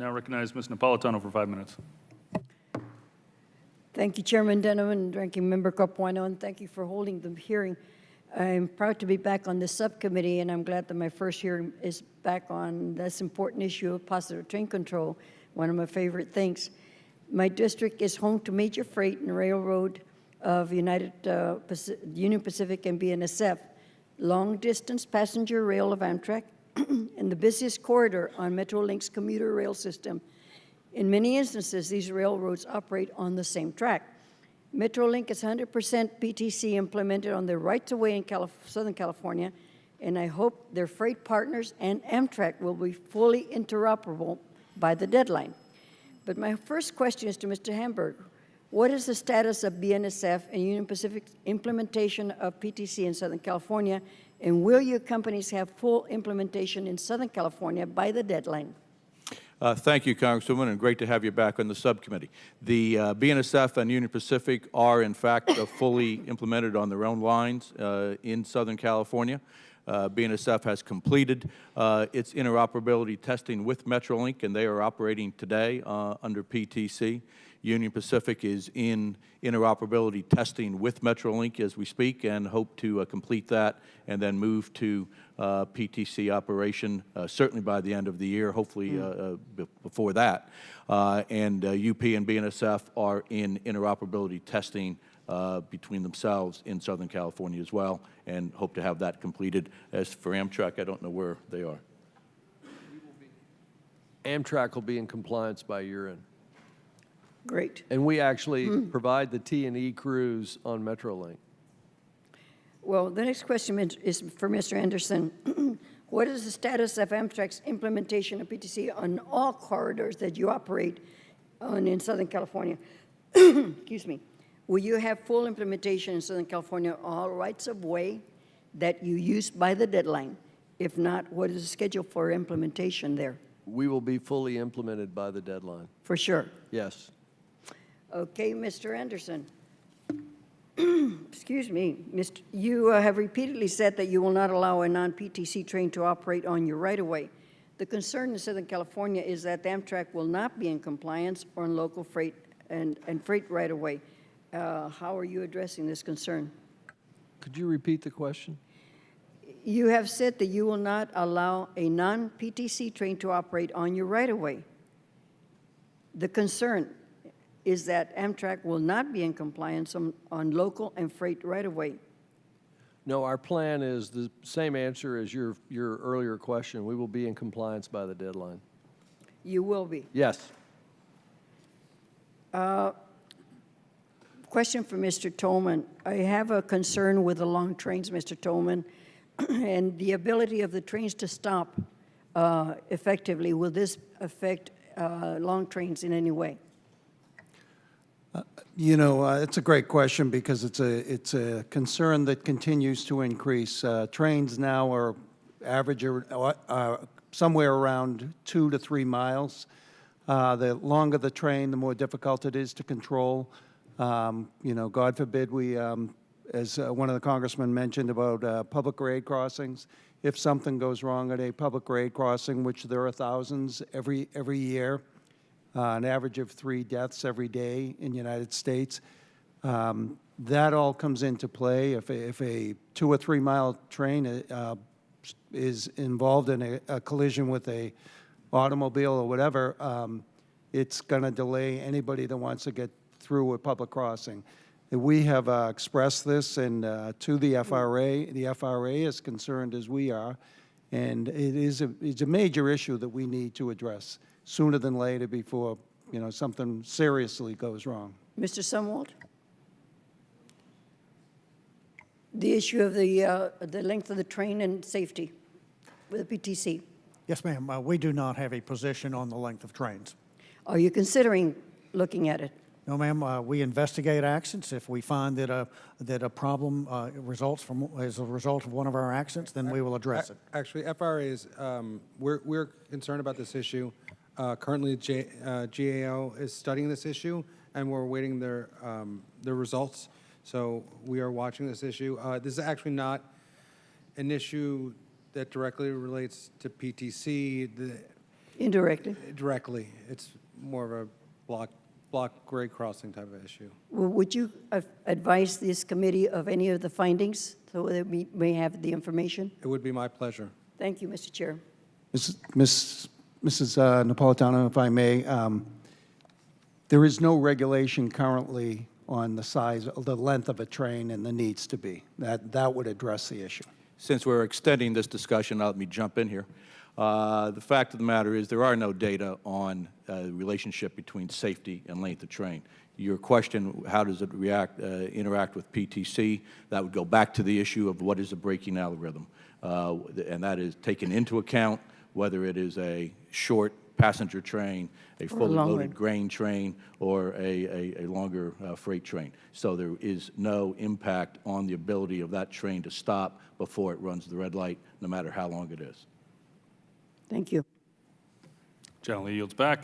now recognize Ms. Napolitano for 5 minutes. Thank you, Chairman Denham and Ranking Member Capuano, and thank you for holding the hearing. I'm proud to be back on this subcommittee, and I'm glad that my first hearing is back on this important issue of positive train control, one of my favorite things. My district is home to major freight and railroad of Union Pacific and BNSF, long-distance passenger rail of Amtrak, and the busiest corridor on Metrolink's commuter rail system. In many instances, these railroads operate on the same track. Metrolink is 100% PTC implemented on their rights-of-way in Southern California, and I hope their freight partners and Amtrak will be fully interoperable by the deadline. But my first question is to Mr. Hamburg. What is the status of BNSF and Union Pacific's implementation of PTC in Southern California, and will your companies have full implementation in Southern California by the deadline? Thank you, Congresswoman, and great to have you back on the subcommittee. The BNSF and Union Pacific are, in fact, fully implemented on their own lines in Southern California. BNSF has completed its interoperability testing with Metrolink, and they are operating today under PTC. Union Pacific is in interoperability testing with Metrolink as we speak, and hope to complete that and then move to PTC operation certainly by the end of the year, hopefully before that. And UP and BNSF are in interoperability testing between themselves in Southern California as well, and hope to have that completed. As for Amtrak, I don't know where they are. Amtrak will be in compliance by year end. Great. And we actually provide the T&E crews on Metrolink. Well, the next question is for Mr. Anderson. What is the status of Amtrak's implementation of PTC on all corridors that you operate on in Southern California? Excuse me. Will you have full implementation in Southern California on all rights of way that you use by the deadline? If not, what is the schedule for implementation there? We will be fully implemented by the deadline. For sure. Yes. Okay, Mr. Anderson. Excuse me. You have repeatedly said that you will not allow a non-PTC train to operate on your right-of-way. The concern in Southern California is that Amtrak will not be in compliance on local freight and freight right-of-way. How are you addressing this concern? Could you repeat the question? You have said that you will not allow a non-PTC train to operate on your right-of-way. The concern is that Amtrak will not be in compliance on local and freight right-of-way. No, our plan is the same answer as your earlier question. We will be in compliance by the deadline. You will be. Yes. Question for Mr. Tolman. I have a concern with the long trains, Mr. Tolman, and the ability of the trains to stop effectively. Will this affect long trains in any way? You know, it's a great question because it's a concern that continues to increase. Trains now are average somewhere around 2 to 3 miles. The longer the train, the more difficult it is to control. You know, God forbid we, as one of the congressmen mentioned about public grade crossings, if something goes wrong at a public grade crossing, which there are thousands every year, an average of 3 deaths every day in the United States. That all comes into play. If a 2 or 3 mile train is involved in a collision with a automobile or whatever, it's going to delay anybody that wants to get through a public crossing. We have expressed this to the FRA. The FRA is concerned as we are, and it's a major issue that we need to address sooner than later before, you know, something seriously goes wrong. Mr. Sumwalt? The issue of the length of the train and safety with the PTC. Yes, ma'am. We do not have a position on the length of trains. Are you considering looking at it? No, ma'am. We investigate accidents. If we find that a problem results as a result of one of our accidents, then we will address it. Actually, FRA is we're concerned about this issue. Currently, GAO is studying this issue, and we're awaiting their results. So we are watching this issue. This is actually not an issue that directly relates to PTC. Indirectly. directly. It's more of a block grade crossing type of issue. Well, would you advise this committee of any of the findings so that we may have the information? It would be my pleasure. Thank you, Mr. Chair. Mrs. Napolitano, if I may, there is no regulation currently on the size, the length of a train, and there needs to be. That would address the issue. Since we're extending this discussion, let me jump in here. The fact of the matter is there are no data on the relationship between safety and length of train. Your question, how does it interact with PTC, that would go back to the issue of what is a braking algorithm. And that is taken into account whether it is a short passenger train, a fully loaded grain train, or a longer freight train. So there is no impact on the ability of that train to stop before it runs the red light, no matter how long it is. Thank you. Gentleman yields back.